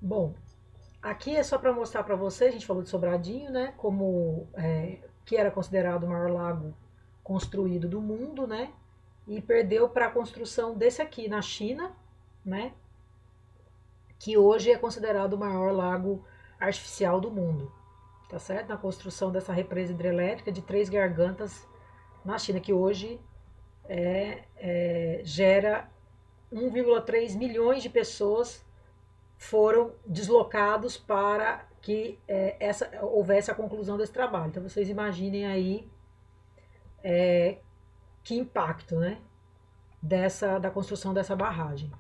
Bom, aqui é só para mostrar para vocês, a gente falou de Sobradinho, né? Como que era considerado o maior lago construído do mundo, né? E perdeu para a construção desse aqui na China, né? Que hoje é considerado o maior lago artificial do mundo, tá certo? Na construção dessa represa hidrelétrica de Três Gargantas na China, que hoje gera 1,3 milhões de pessoas foram deslocados para que houvesse a conclusão desse trabalho. Então vocês imaginem aí que impacto, né, da construção dessa barragem.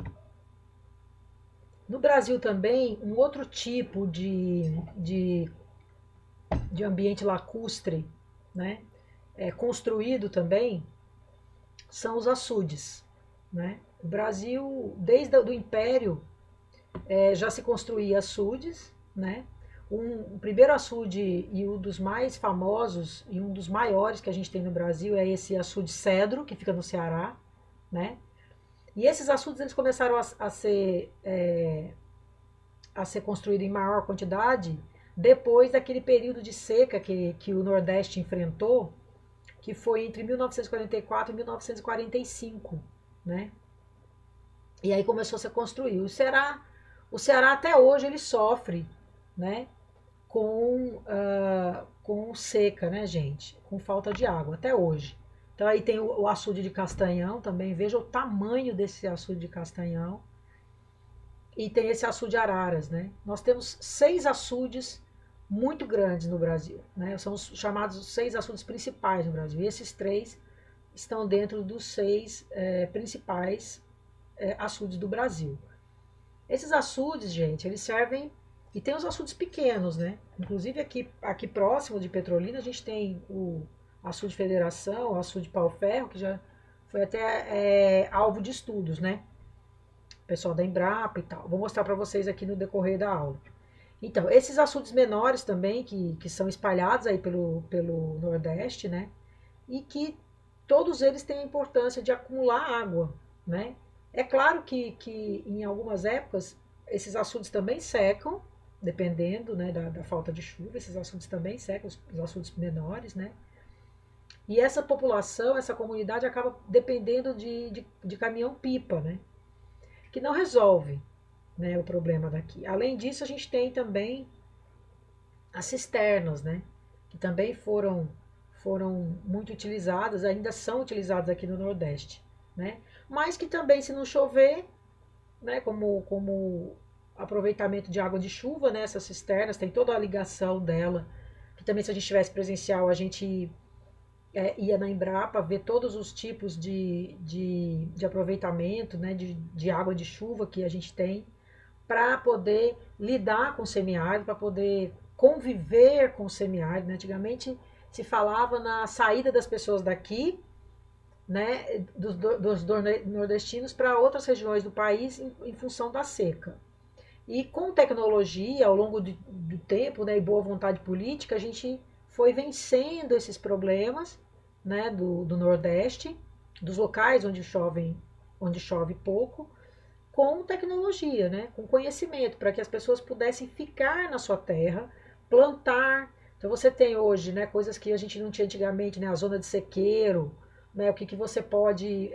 No Brasil também, um outro tipo de ambiente lacustre, né, construído também, são os açudes. Né? O Brasil, desde o Império, já se construía açudes, né? O primeiro açude e um dos mais famosos e um dos maiores que a gente tem no Brasil é esse açude Cedro, que fica no Ceará, né? E esses açudes eles começaram a ser construídos em maior quantidade depois daquele período de seca que o Nordeste enfrentou, que foi entre 1944 e 1945, né? E aí começou a se construir. O Ceará até hoje ele sofre, né, com seca, né, gente? Com falta de água, até hoje. Então aí tem o açude de Castanhão também, veja o tamanho desse açude de Castanhão. E tem esse açude de Araras, né? Nós temos 6 açudes muito grandes no Brasil, né? São os chamados 6 açudes principais no Brasil. E esses 3 estão dentro dos 6 principais açudes do Brasil. Esses açudes, gente, eles servem. E tem os açudes pequenos, né? Inclusive aqui próximo de Petrolina, a gente tem o açude Federação, o açude Pau-Ferro, que já foi até alvo de estudos, né? O pessoal da Embrapa e tal. Vou mostrar para vocês aqui no decorrer da aula. Então, esses açudes menores também, que são espalhados aí pelo Nordeste, né? E que todos eles têm a importância de acumular água, né? É claro que em algumas épocas esses açudes também secam, dependendo, né, da falta de chuva, esses açudes também secam, os açudes menores, né? E essa população, essa comunidade acaba dependendo de caminhão-pipa, né? Que não resolve, né, o problema daqui. Além disso, a gente tem também as cisternas, né? Que também foram muito utilizadas, ainda são utilizadas aqui no Nordeste, né? Mas que também, se não chover, né, como aproveitamento de água de chuva, né, essas cisternas, tem toda a ligação dela, que também se a gente tivesse presencial, a gente ia na Embrapa ver todos os tipos de aproveitamento, né, de água de chuva que a gente tem, para poder lidar com o semiárido, para poder conviver com o semiárido. Né? Antigamente se falava na saída das pessoas daqui, né, dos nordestinos para outras regiões do país em função da seca. E com tecnologia, ao longo do tempo, né, e boa vontade política, a gente foi vencendo esses problemas, né, do Nordeste, dos locais onde chove pouco, com tecnologia, né, com conhecimento, para que as pessoas pudessem ficar na sua terra, plantar. Então você tem hoje, né, coisas que a gente não tinha antigamente, né, a zona de sequeiro, né, o que você pode,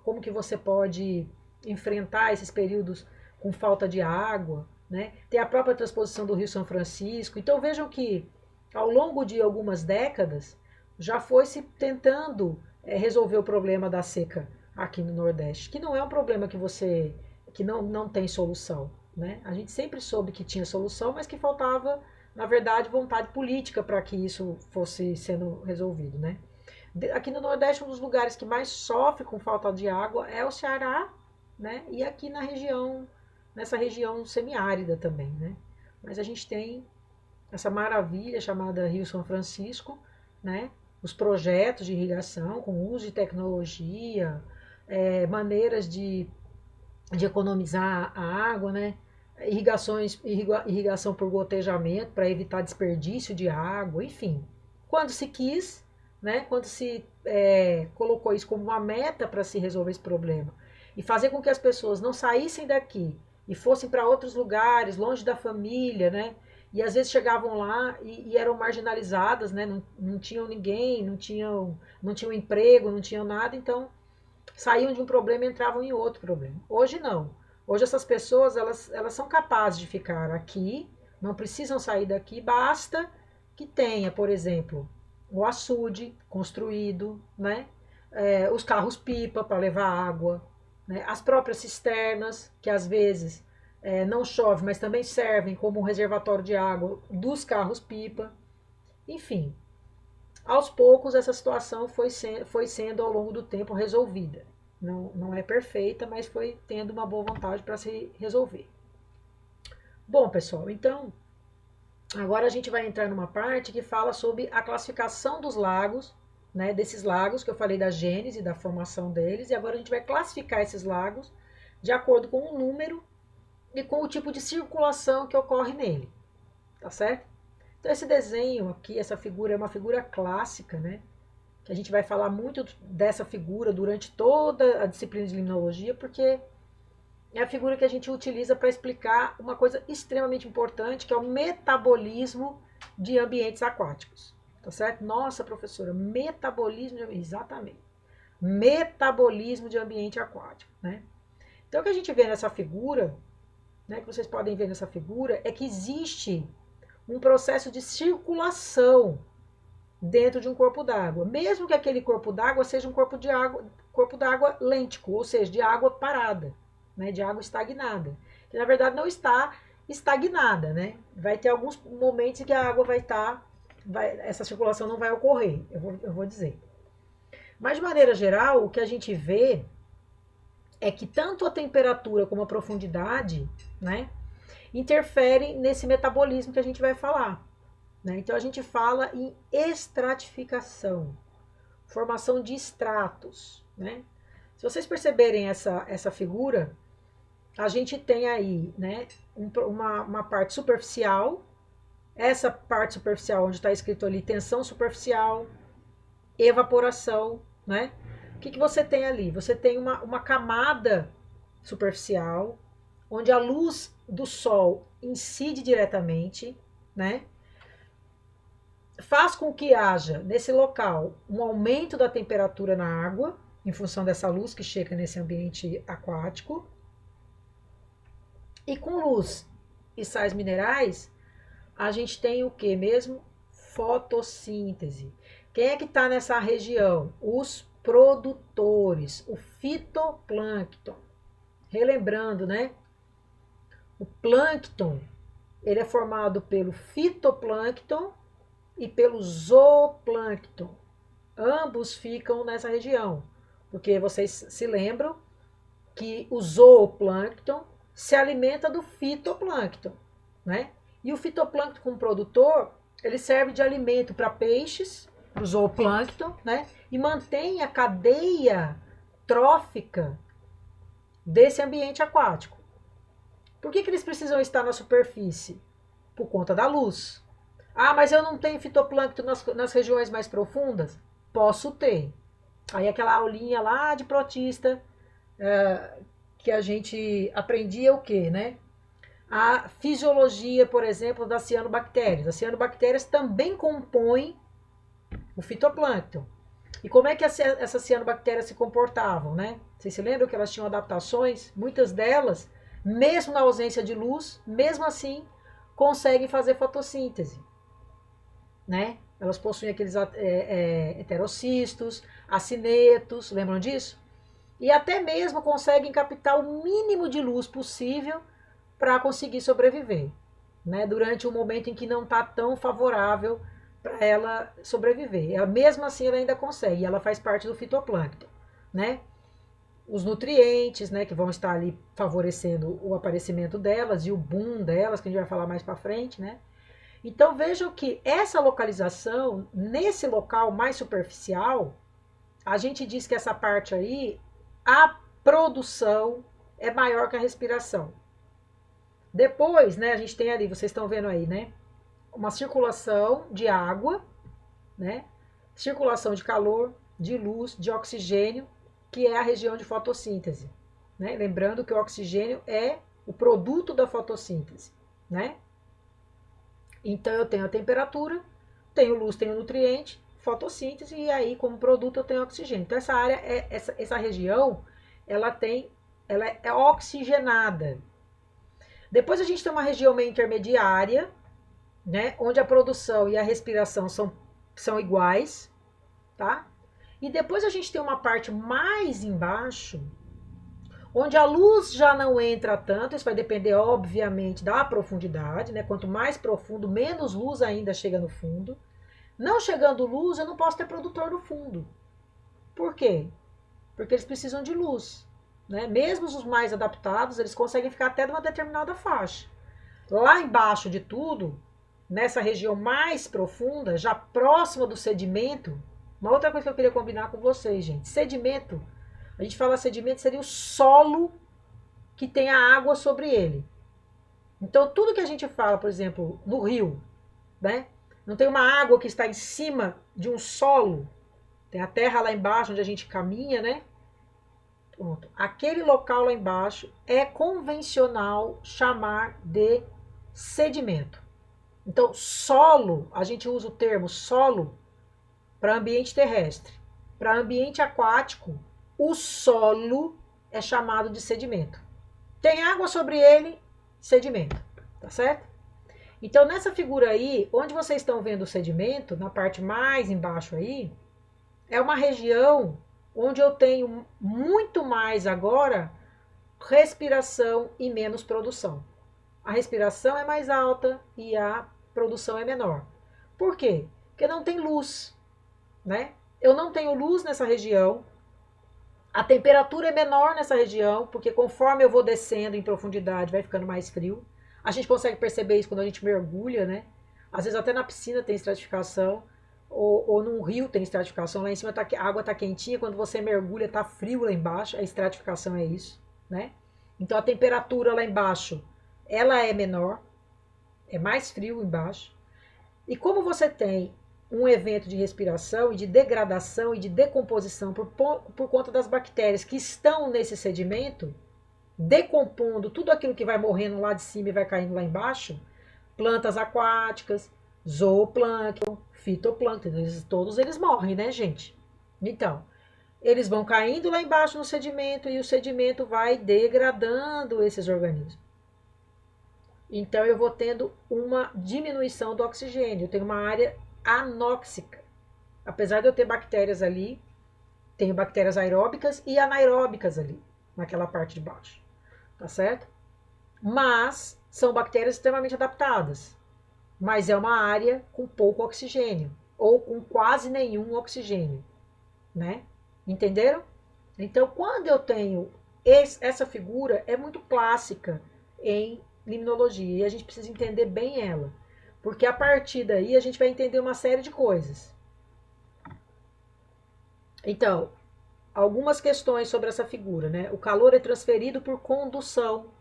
como que você pode enfrentar esses períodos com falta de água, né? Tem a própria transposição do Rio São Francisco. Então vejam que ao longo de algumas décadas já foi se tentando resolver o problema da seca aqui no Nordeste, que não é um problema que não tem solução, né? A gente sempre soube que tinha solução, mas que faltava, na verdade, vontade política para que isso fosse sendo resolvido, né? Aqui no Nordeste, um dos lugares que mais sofre com falta de água é o Ceará, né? E aqui nessa região semiárida também, né? Mas a gente tem essa maravilha chamada Rio São Francisco, né? Os projetos de irrigação com uso de tecnologia, maneiras de economizar a água, né? Irrigação por gotejamento para evitar desperdício de água, enfim. Quando se quis, né? Quando se colocou isso como uma meta para se resolver esse problema e fazer com que as pessoas não saíssem daqui e fossem para outros lugares, longe da família, né? E às vezes chegavam lá e eram marginalizadas, né? Não tinham ninguém, não tinham emprego, não tinham nada, então saíam de um problema e entravam em outro problema. Hoje não. Hoje essas pessoas, elas são capazes de ficar aqui, não precisam sair daqui, basta que tenha, por exemplo, o açude construído, né? Os carros-pipa para levar água, né? As próprias cisternas, que às vezes não chove, mas também servem como um reservatório de água dos carros-pipa. Enfim, aos poucos essa situação foi sendo ao longo do tempo resolvida. Não é perfeita, mas foi tendo uma boa vontade para se resolver. Bom, pessoal, então agora a gente vai entrar numa parte que fala sobre a classificação dos lagos, né, desses lagos que eu falei da gênese, da formação deles, e agora a gente vai classificar esses lagos de acordo com o número e com o tipo de circulação que ocorre nele, tá certo? Então esse desenho aqui, essa figura é uma figura clássica, né? Que a gente vai falar muito dessa figura durante toda a disciplina de limnologia, porque é a figura que a gente utiliza para explicar uma coisa extremamente importante, que é o metabolismo de ambientes aquáticos. Tá certo? Nossa, professora, metabolismo de ambiente. Exatamente. Metabolismo de ambiente aquático, né? Então, o que a gente vê nessa figura, né, que vocês podem ver nessa figura, é que existe um processo de circulação dentro de um corpo d'água, mesmo que aquele corpo d'água seja um corpo d'água lêntico, ou seja, de água parada, né, de água estagnada, que na verdade não está estagnada, né? Vai ter alguns momentos em que a água essa circulação não vai ocorrer, eu vou dizer. Mas de maneira geral, o que a gente vê é que tanto a temperatura como a profundidade, né, interferem nesse metabolismo que a gente vai falar. Né? Então a gente fala em estratificação, formação de estratos. Né? Se vocês perceberem essa figura, a gente tem aí, né, uma parte superficial, essa parte superficial onde está escrito ali tensão superficial, evaporação. Né? O que você tem ali? Você tem uma camada superficial, onde a luz do sol incide diretamente, né? Faz com que haja nesse local um aumento da temperatura na água, em função dessa luz que chega nesse ambiente aquático. E com luz e sais minerais, a gente tem o que mesmo? Fotossíntese. Quem é que está nessa região? Os produtores, o fitoplâncton. Relembrando, né? O plâncton, ele é formado pelo fitoplâncton e pelo zooplâncton. Ambos ficam nessa região, porque vocês se lembram que o zooplâncton se alimenta do fitoplâncton, né? E o fitoplâncton como produtor, ele serve de alimento para peixes, para o zooplâncton, né? E mantém a cadeia trófica desse ambiente aquático. Por que eles precisam estar na superfície? Por conta da luz. Ah, mas eu não tenho fitoplâncton nas regiões mais profundas? Posso ter. Aí aquela aulinha lá de protista, que a gente aprendia o quê, né? A fisiologia, por exemplo, das cianobactérias. As cianobactérias também compõem o fitoplâncton. E como é que essas cianobactérias se comportavam, né? Vocês se lembram que elas tinham adaptações? Muitas delas, mesmo na ausência de luz, mesmo assim, conseguem fazer fotossíntese. Né? Elas possuem aqueles heterocistos, acinetos, lembram disso? E até mesmo conseguem captar o mínimo de luz possível para conseguir sobreviver, né? Durante um momento em que não está tão favorável para ela sobreviver. Ela, mesmo assim, ela ainda consegue, ela faz parte do fitoplâncton, né? Os nutrientes, né, que vão estar ali favorecendo o aparecimento delas e o boom delas, que a gente vai falar mais para frente, né? Então vejam que essa localização, nesse local mais superficial, a gente diz que essa parte aí, a produção é maior que a respiração. Depois, né, a gente tem ali, vocês estão vendo aí, né, uma circulação de água, né, circulação de calor, de luz, de oxigênio, que é a região de fotossíntese. Né? Lembrando que o oxigênio é o produto da fotossíntese, né? Então eu tenho a temperatura, tenho luz, tenho nutriente, fotossíntese, e aí como produto eu tenho oxigênio. Então essa área, essa região, ela é oxigenada. Depois a gente tem uma região meio intermediária, né, onde a produção e a respiração são iguais, tá? E depois a gente tem uma parte mais embaixo, onde a luz já não entra tanto, isso vai depender, obviamente, da profundidade, né? Quanto mais profundo, menos luz ainda chega no fundo. Não chegando luz, eu não posso ter produtor no fundo. Por quê? Porque eles precisam de luz, né? Mesmo os mais adaptados, eles conseguem ficar até de uma determinada faixa. Lá embaixo de tudo, nessa região mais profunda, já próxima do sedimento, uma outra coisa que eu queria combinar com vocês, gente. Sedimento, a gente fala sedimento, seria o solo que tem a água sobre ele. Então, tudo que a gente fala, por exemplo, no rio, né? Não tem uma água que está em cima de um solo, tem a terra lá embaixo onde a gente caminha, né? Pronto. Aquele local lá embaixo é convencional chamar de sedimento. Então, solo, a gente usa o termo solo para ambiente terrestre. Para ambiente aquático, o solo é chamado de sedimento. Tem água sobre ele, sedimento, tá certo? Então, nessa figura aí, onde vocês estão vendo o sedimento, na parte mais embaixo aí, é uma região onde eu tenho muito mais agora respiração e menos produção. A respiração é mais alta e a produção é menor. Por quê? Porque não tem luz, né? Eu não tenho luz nessa região, a temperatura é menor nessa região, porque conforme eu vou descendo em profundidade, vai ficando mais frio. A gente consegue perceber isso quando a gente mergulha, né? Às vezes até na piscina tem estratificação, ou num rio tem estratificação. Lá em cima a água está quentinha, quando você mergulha está frio lá embaixo, a estratificação é isso, né? Então a temperatura lá embaixo, ela é menor, é mais frio embaixo. E como você tem um evento de respiração e de degradação e de decomposição por conta das bactérias que estão nesse sedimento, decompondo tudo aquilo que vai morrendo lá de cima e vai caindo lá embaixo, plantas aquáticas, zooplâncton, fitoplâncton, todos eles morrem, né, gente? Então, eles vão caindo lá embaixo no sedimento e o sedimento vai degradando esses organismos. Então, eu vou tendo uma diminuição do oxigênio, eu tenho uma área anóxica. Apesar de eu ter bactérias ali, tenho bactérias aeróbicas e anaeróbicas ali, naquela parte de baixo, tá certo? Mas são bactérias extremamente adaptadas, mas é uma área com pouco oxigênio, ou com quase nenhum oxigênio, né? Entenderam? Então, quando eu tenho essa figura, é muito clássica em limnologia, e a gente precisa entender bem ela, porque a partir daí a gente vai entender uma série de coisas. Então, algumas questões sobre essa figura, né? O calor é transferido por condução.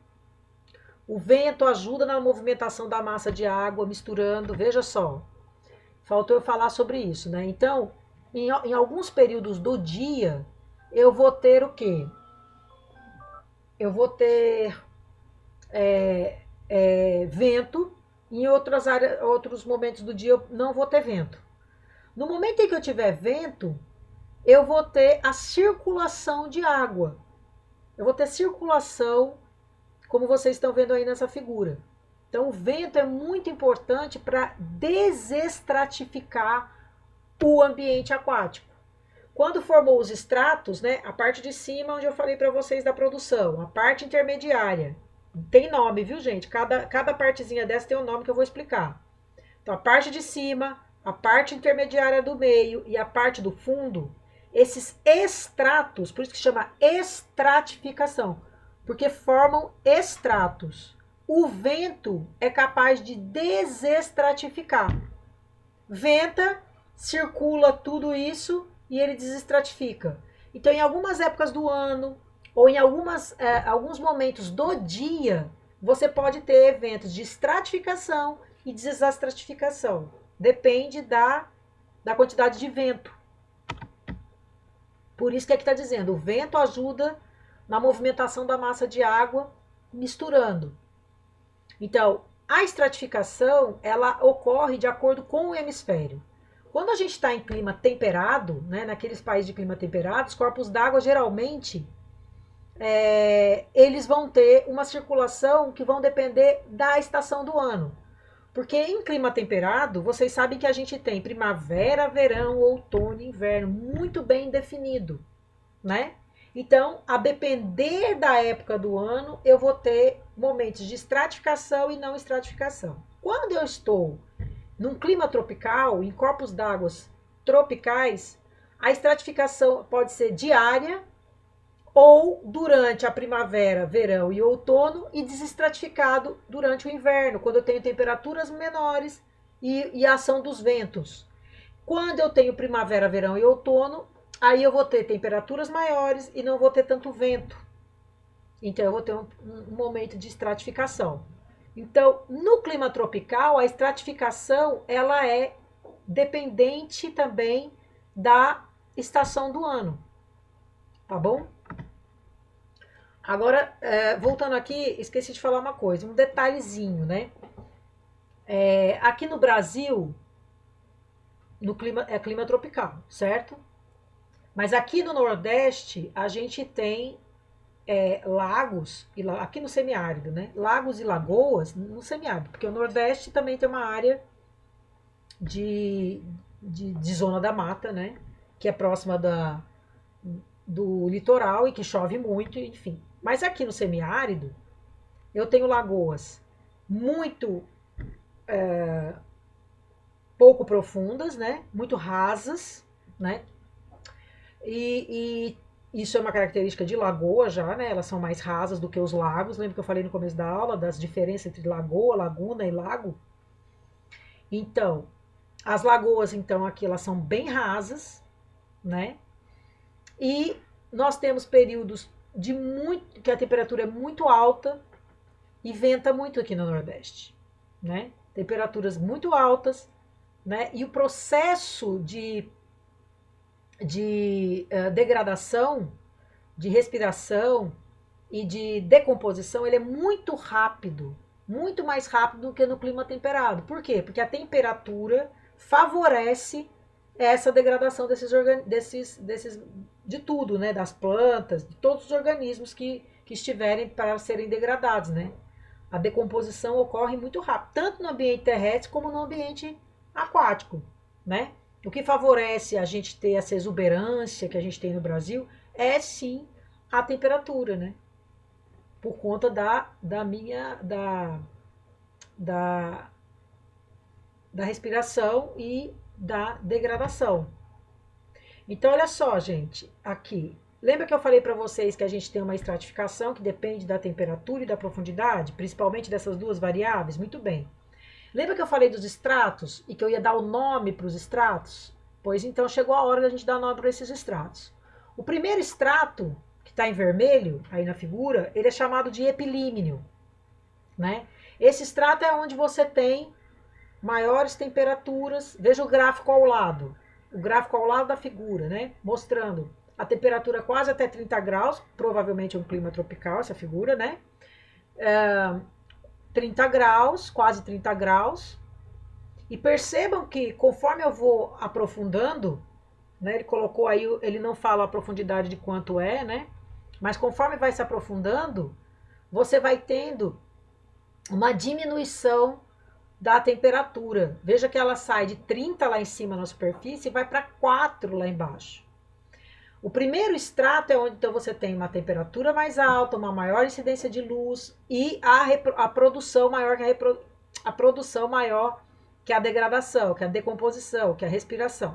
O vento ajuda na movimentação da massa de água, misturando. Veja só, faltou eu falar sobre isso, né? Então, em alguns períodos do dia, eu vou ter o quê? Eu vou ter vento. Em outros momentos do dia eu não vou ter vento. No momento em que eu tiver vento, eu vou ter a circulação de água. Eu vou ter circulação, como vocês estão vendo aí nessa figura. Então, o vento é muito importante para desestratificar o ambiente aquático. Quando formou os estratos, né, a parte de cima, onde eu falei para vocês da produção, a parte intermediária, tem nome, viu, gente? Cada partezinha dessa tem um nome que eu vou explicar. Então, a parte de cima, a parte intermediária do meio e a parte do fundo, esses estratos, por isso que chama estratificação, porque formam estratos. O vento é capaz de desestratificar. Venta, circula tudo isso e ele desestratifica. Então, em algumas épocas do ano, ou em alguns momentos do dia, você pode ter eventos de estratificação e desestratificação. Depende da quantidade de vento. Por isso que aqui está dizendo, o vento ajuda na movimentação da massa de água misturando. Então, a estratificação, ela ocorre de acordo com o hemisfério. Quando a gente está em clima temperado, né, naqueles países de clima temperado, os corpos d'água geralmente eles vão ter uma circulação que vão depender da estação do ano. Porque em clima temperado, vocês sabem que a gente tem primavera, verão, outono e inverno muito bem definido, né? Então, a depender da época do ano, eu vou ter momentos de estratificação e não estratificação. Quando eu estou num clima tropical, em corpos d'água tropicais, a estratificação pode ser diária ou durante a primavera, verão e outono e desestratificado durante o inverno, quando eu tenho temperaturas menores e a ação dos ventos. Quando eu tenho primavera, verão e outono, aí eu vou ter temperaturas maiores e não vou ter tanto vento. Então eu vou ter um momento de estratificação. Então, no clima tropical, a estratificação ela é dependente também da estação do ano. Tá bom? Agora, voltando aqui, esqueci de falar uma coisa, um detalhezinho, né? Aqui no Brasil, no clima, é clima tropical, certo? Mas aqui no Nordeste, a gente tem lagos, aqui no semiárido, né? Lagos e lagoas no semiárido, porque o Nordeste também tem uma área de zona da mata, né? Que é próxima do litoral e que chove muito, enfim. Mas aqui no semiárido, eu tenho lagoas muito pouco profundas, né? Muito rasas, né? E isso é uma característica de lagoa já, né? Elas são mais rasas do que os lagos. Lembra que eu falei no começo da aula das diferenças entre lagoa, laguna e lago? Então, as lagoas, então, aqui elas são bem rasas, né? E nós temos períodos que a temperatura é muito alta e venta muito aqui no Nordeste, né? Temperaturas muito altas, né? E o processo de degradação, de respiração e de decomposição, ele é muito rápido, muito mais rápido do que no clima temperado. Por quê? Porque a temperatura favorece essa degradação de tudo, né? Das plantas, de todos os organismos que estiverem para serem degradados, né? A decomposição ocorre muito rápido, tanto no ambiente terrestre como no ambiente aquático, né? O que favorece a gente ter essa exuberância que a gente tem no Brasil é sim a temperatura, né? Por conta da respiração e da degradação. Então, olha só, gente, aqui. Lembra que eu falei para vocês que a gente tem uma estratificação que depende da temperatura e da profundidade, principalmente dessas duas variáveis? Muito bem. Lembra que eu falei dos estratos e que eu ia dar o nome para os estratos? Pois então chegou a hora da gente dar nome para esses estratos. O primeiro estrato, que está em vermelho aí na figura, ele é chamado de epilímnio, né? Esse estrato é onde você tem maiores temperaturas. Veja o gráfico ao lado da figura, né? Mostrando a temperatura quase até 30 graus, provavelmente é um clima tropical essa figura, né? 30 graus, quase 30 graus. E percebam que conforme eu vou aprofundando, né? Ele colocou aí, ele não fala a profundidade de quanto é, né? Mas conforme vai se aprofundando, você vai tendo uma diminuição da temperatura. Veja que ela sai de 30 lá em cima na superfície e vai para 4 lá embaixo. O primeiro estrato é onde então você tem uma temperatura mais alta, uma maior incidência de luz e a produção maior a produção maior que a degradação, que a decomposição, que a respiração.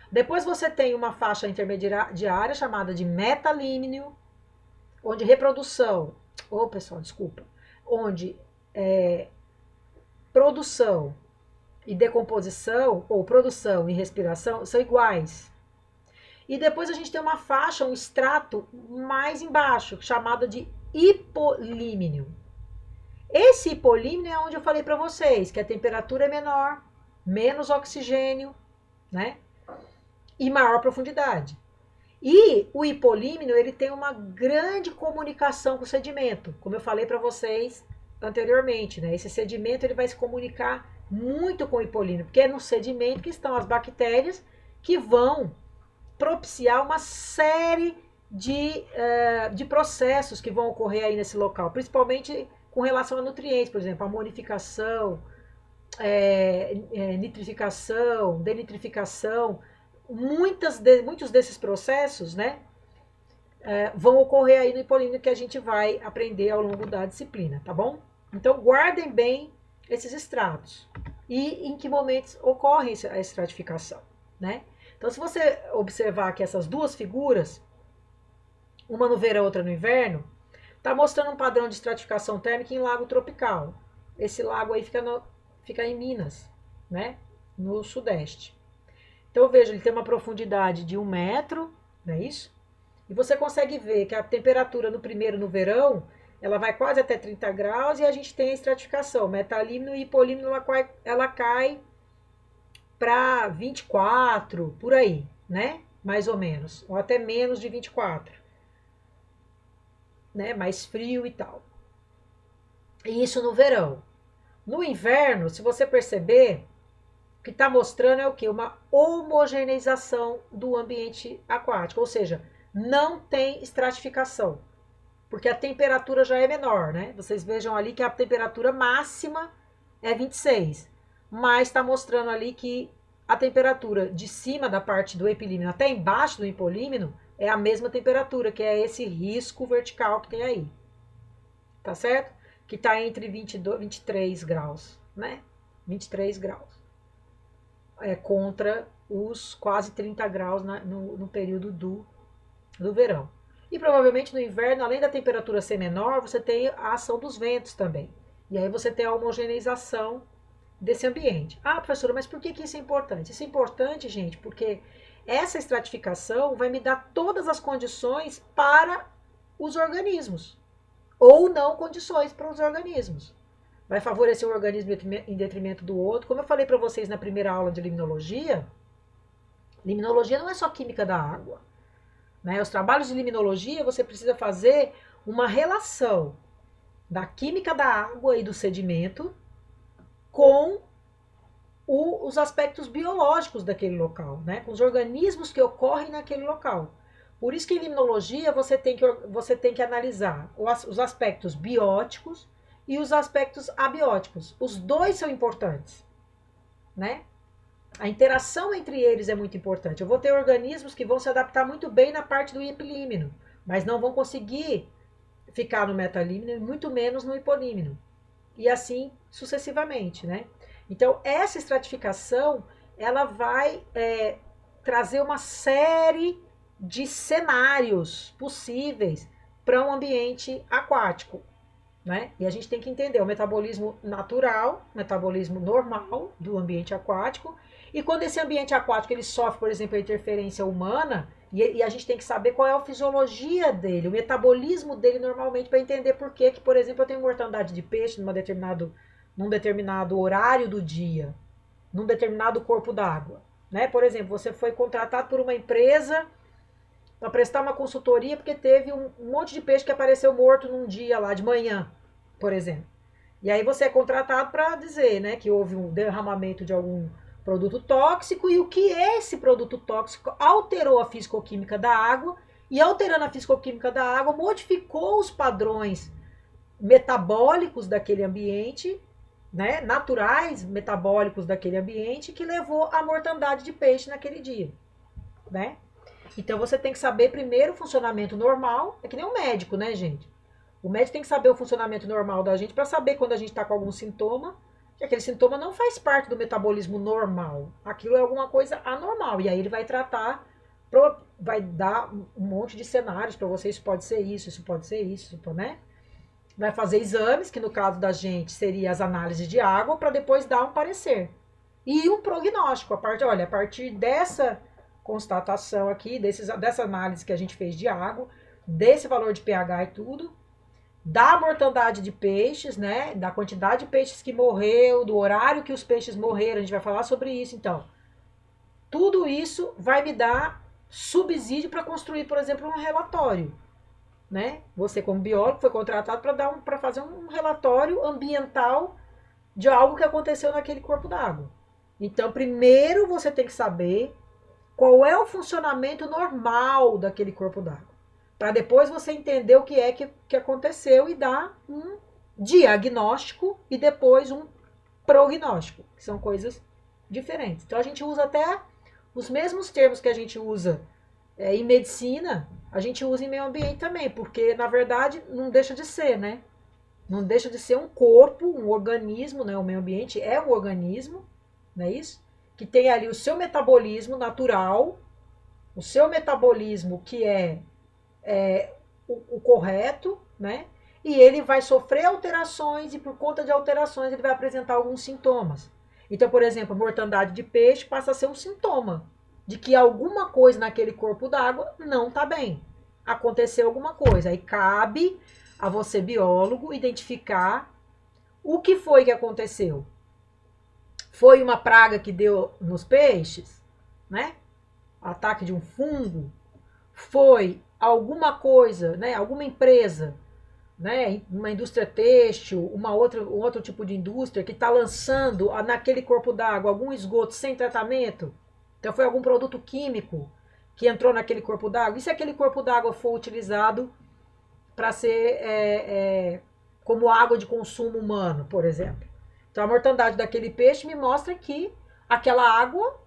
Depois você tem uma faixa intermediária chamada de metalímnio, onde reprodução, pessoal, desculpa, onde produção e decomposição, ou produção e respiração, são iguais. E depois a gente tem uma faixa, um estrato mais embaixo, chamado de hipolímnio. Esse hipolímnio é onde eu falei para vocês que a temperatura é menor, menos oxigênio, né? E maior profundidade. E o hipolímino, ele tem uma grande comunicação com o sedimento, como eu falei para vocês anteriormente, né? Esse sedimento ele vai se comunicar muito com o hipolímino, porque é no sedimento que estão as bactérias que vão propiciar uma série de processos que vão ocorrer aí nesse local, principalmente com relação a nutrientes, por exemplo, amonificação, nitrificação, denitrificação, muitos desses processos, né, vão ocorrer aí no hipolímino que a gente vai aprender ao longo da disciplina, tá bom? Então guardem bem esses estratos e em que momentos ocorre a estratificação, né? Então se você observar aqui essas duas figuras, uma no verão, outra no inverno, está mostrando um padrão de estratificação térmica em lago tropical. Esse lago aí fica em Minas, né? No sudeste. Então veja, ele tem uma profundidade de 1 metro, não é isso? E você consegue ver que a temperatura no verão, ela vai quase até 30 graus e a gente tem a estratificação. Metalímino e hipolímino, ela cai para 24, por aí, né? Mais ou menos, ou até menos de 24. Né? Mais frio e tal. E isso no verão. No inverno, se você perceber, o que está mostrando é o quê? Uma homogeneização do ambiente aquático, ou seja, não tem estratificação, porque a temperatura já é menor, né? Vocês vejam ali que a temperatura máxima é 26, mas está mostrando ali que a temperatura de cima da parte do epilímeno até embaixo do hipolímeno é a mesma temperatura, que é esse risco vertical que tem aí, tá certo? Que está entre 22, 23 graus, né? 23 graus. Contra os quase 30 graus no período do verão. E provavelmente no inverno, além da temperatura ser menor, você tem a ação dos ventos também. E aí você tem a homogeneização desse ambiente. Ah, professora, mas por que isso é importante? Isso é importante, gente, porque essa estratificação vai me dar todas as condições para os organismos, ou não condições para os organismos. Vai favorecer um organismo em detrimento do outro. Como eu falei para vocês na primeira aula de limnologia não é só química da água, né? Os trabalhos de limnologia, você precisa fazer uma relação da química da água e do sedimento com os aspectos biológicos daquele local, né? Com os organismos que ocorrem naquele local. Por isso que em limnologia você tem que analisar os aspectos bióticos e os aspectos abióticos. Os dois são importantes, né? A interação entre eles é muito importante. Eu vou ter organismos que vão se adaptar muito bem na parte do epilímeno, mas não vão conseguir ficar no metalímeno e muito menos no hipolímeno. E assim sucessivamente, né? Então, essa estratificação, ela vai trazer uma série de cenários possíveis para um ambiente aquático, né? E a gente tem que entender o metabolismo natural, o metabolismo normal do ambiente aquático. E quando esse ambiente aquático ele sofre, por exemplo, a interferência humana, e a gente tem que saber qual é a fisiologia dele, o metabolismo dele normalmente, para entender por que, por exemplo, eu tenho mortandade de peixe num determinado horário do dia, num determinado corpo d'água, né? Por exemplo, você foi contratado por uma empresa para prestar uma consultoria porque teve um monte de peixe que apareceu morto num dia lá de manhã, por exemplo. E aí você é contratado para dizer, né, que houve um derramamento de algum produto tóxico e o que esse produto tóxico alterou a fisicoquímica da água e alterando a fisicoquímica da água modificou os padrões metabólicos daquele ambiente, né, naturais metabólicos daquele ambiente que levou à mortandade de peixe naquele dia, né? Então você tem que saber primeiro o funcionamento normal, é que nem um médico, né, gente? O médico tem que saber o funcionamento normal da gente para saber quando a gente está com algum sintoma, que aquele sintoma não faz parte do metabolismo normal. Aquilo é alguma coisa anormal. E aí ele vai tratar, vai dar um monte de cenários para você, isso pode ser isso pode ser isso, né? Vai fazer exames, que no caso da gente seria as análises de água, para depois dar um parecer. E um prognóstico, a partir dessa constatação aqui, dessa análise que a gente fez de água, desse valor de pH e tudo, da mortandade de peixes, né, da quantidade de peixes que morreu, do horário que os peixes morreram, a gente vai falar sobre isso, então. Tudo isso vai me dar subsídio para construir, por exemplo, um relatório. Né? Você, como biólogo, foi contratado para fazer um relatório ambiental de algo que aconteceu naquele corpo d'água. Então, primeiro você tem que saber qual é o funcionamento normal daquele corpo d'água, para depois você entender o que é que aconteceu e dar um diagnóstico e depois um prognóstico, que são coisas diferentes. Então, a gente usa até os mesmos termos que a gente usa em medicina, a gente usa em meio ambiente também, porque na verdade não deixa de ser, né? Não deixa de ser um corpo, um organismo, né? O meio ambiente é um organismo, não é isso? Que tem ali o seu metabolismo natural, o seu metabolismo que é o correto, né? E ele vai sofrer alterações e por conta de alterações ele vai apresentar alguns sintomas. Então, por exemplo, a mortandade de peixe passa a ser um sintoma de que alguma coisa naquele corpo d'água não está bem. Aconteceu alguma coisa. Aí cabe a você, biólogo, identificar o que foi que aconteceu. Foi uma praga que deu nos peixes, né? Ataque de um fungo. Foi alguma coisa, né? Alguma empresa, né? Uma indústria têxtil, um outro tipo de indústria que está lançando naquele corpo d'água algum esgoto sem tratamento. Então foi algum produto químico que entrou naquele corpo d'água. E se aquele corpo d'água for utilizado para ser como água de consumo humano, por exemplo? Então a mortandade daquele peixe me mostra que aquela água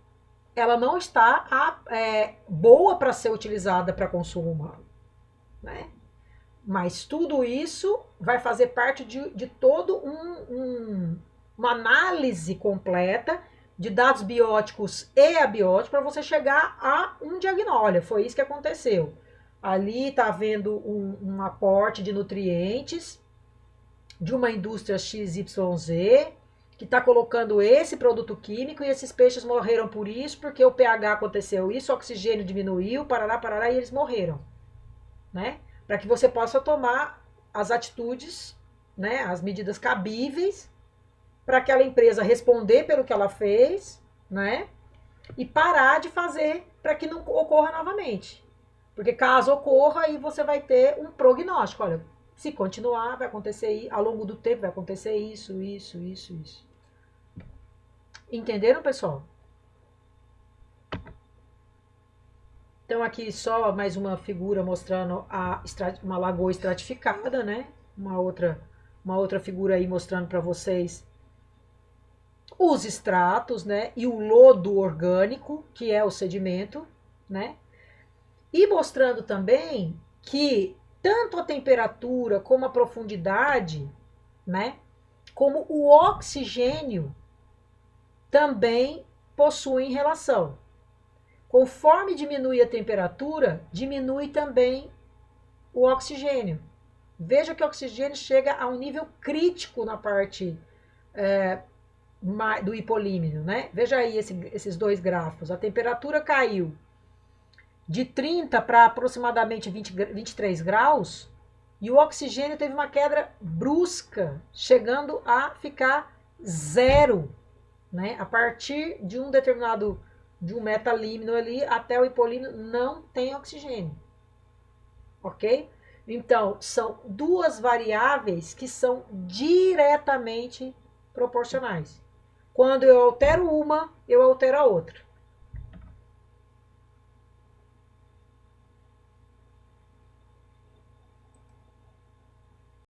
ela não está boa para ser utilizada para consumo humano, né? Mas tudo isso vai fazer parte de todo uma análise completa de dados bióticos e abióticos para você chegar a um diagnóstico. Olha, foi isso que aconteceu. Ali está havendo um aporte de nutrientes de uma indústria XYZ que está colocando esse produto químico e esses peixes morreram por isso, porque o pH aconteceu isso, o oxigênio diminuiu, parará, e eles morreram, né? Para que você possa tomar as atitudes, né, as medidas cabíveis para aquela empresa responder pelo que ela fez, né? E parar de fazer para que não ocorra novamente. Porque caso ocorra, aí você vai ter um prognóstico. Olha, se continuar, vai acontecer, ao longo do tempo vai acontecer isso, isso, isso, isso. Entenderam, pessoal? Então aqui só mais uma figura mostrando uma lagoa estratificada, né? Uma outra figura aí mostrando para vocês os estratos, né? E o lodo orgânico, que é o sedimento, né? E mostrando também que tanto a temperatura como a profundidade, né? Como o oxigênio também possuem relação. Conforme diminui a temperatura, diminui também o oxigênio. Veja que o oxigênio chega a um nível crítico na parte do hipolímeno, né? Veja aí esses dois gráficos. A temperatura caiu de 30 para aproximadamente 23 graus e o oxigênio teve uma queda brusca, chegando a ficar zero, né? A partir de um determinado, de um metalímeno ali até o hipolímeno não tem oxigênio, ok? Então, são duas variáveis que são diretamente proporcionais. Quando eu altero uma, eu altero a outra.